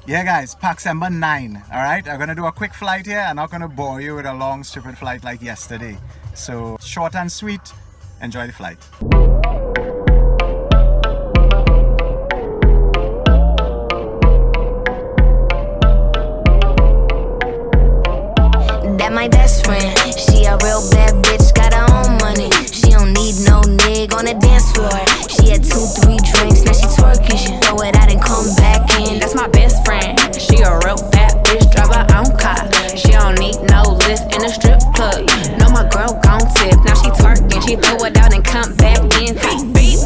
Yeah guys, pack number 9. Alright, I'm gonna do a quick flight here. I'm not gonna bore you with a long stupid flight like yesterday. So short and sweet, enjoy the flight. That my best friend, she a real bad bitch, got her own money. She don't need no nigga on the dance floor. She had 2-3 drinks, now she twerking. She throw it out and come back in. That's my best friend, she a real bad bitch, drive her own car. She don't need no lift in a strip club. No, my girl gon' tip, now she twerking. She throw it out and come back in. Beep, beep.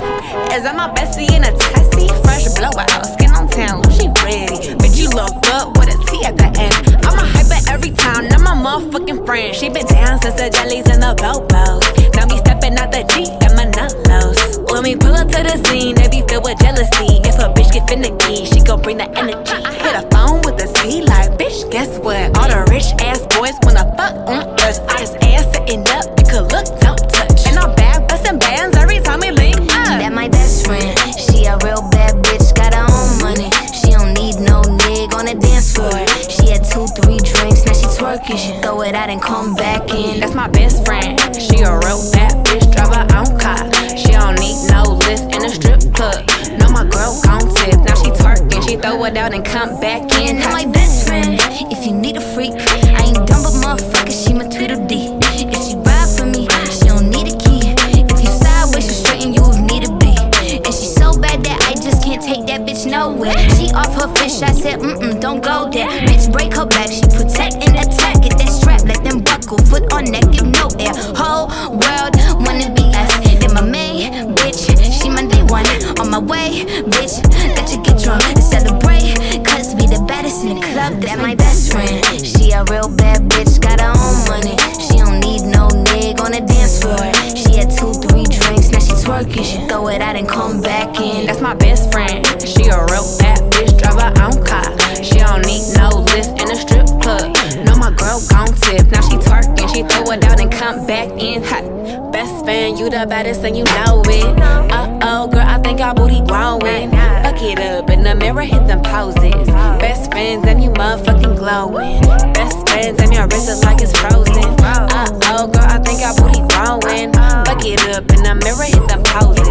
Is that my bestie in a taxi? Fresh blowout, skin on town, she ready. Bitch, you look good with a T at the end. I'm a hyper every time, now my motherfucking friend. She been down since the jellies and the bobos. Now me stepping out the G and my nut-lows. When we pull up to the scene, they be filled with jealousy. If a bitch get finicky, she gon' bring the energy. I hit a phone with a C like, bitch, guess what? All the rich ass boys wanna fuck on us. I just ass sitting up, you could look, don't touch. And I'm back bustin' bands every time we link up. That my best friend, she a real bad bitch, got her own money. She don't need no nigga on the dance floor. She had 2-3 drinks, now she twerking. She throw it out and come back in. That's my best friend, she a real bad bitch, drive her own car. She don't need no lift in a strip club. No, my girl gon' tip, now she twerking. She throw it out and come back in. That my best friend, if you need a freak, I ain't dumb but motherfucker, she my Tweedledee. If she ride for me, she don't need a key. If you sideways, she straight and you need a B. And she so bad that I just can't take that bitch nowhere. She off her fish, I said, don't go there. Bitch, break her back, she protect and attack. Get that strap, let them buckle, foot on neck, give no air. Whole world wanna be us. Then my main bitch, she my day one. On my way, bitch, let you get drunk and celebrate. Cause we the baddest in the club, that's my best friend. She a real bad bitch, got her own money. She don't need no nigga on the dance floor. She had 2-3 drinks, now she twerking. She throw it out and come back in. That's my best friend, she a real bad bitch, drive her own car. She don't need no lift in a strip club. No, my girl gon' tip, now she twerking. She throw it out and come back in. Hot best fan, you the baddest and you know it. Uh-oh, girl, I think our booty growing. Fuck it up in the mirror, hit them poses. Best friends and you motherfucking glowing. Best friends and your wrist is like it's frozen. Uh-oh, girl, I think our booty growing. Fuck it up in the mirror, hit them poses.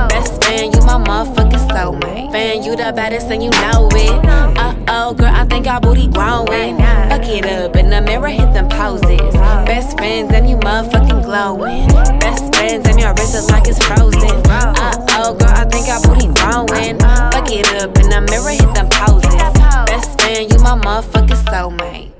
Best friend, you my motherfucking soulmate. Fan, you the baddest and you know it. Uh-oh, girl, I think our booty growing. Fuck it up in the mirror, hit them poses. Best friends and you motherfucking glowing. Best friends and your wrist is like it's frozen. Uh-oh, girl, I think our booty growing. Fuck it up in the mirror, hit them poses. Best friend, you my motherfucking soulmate.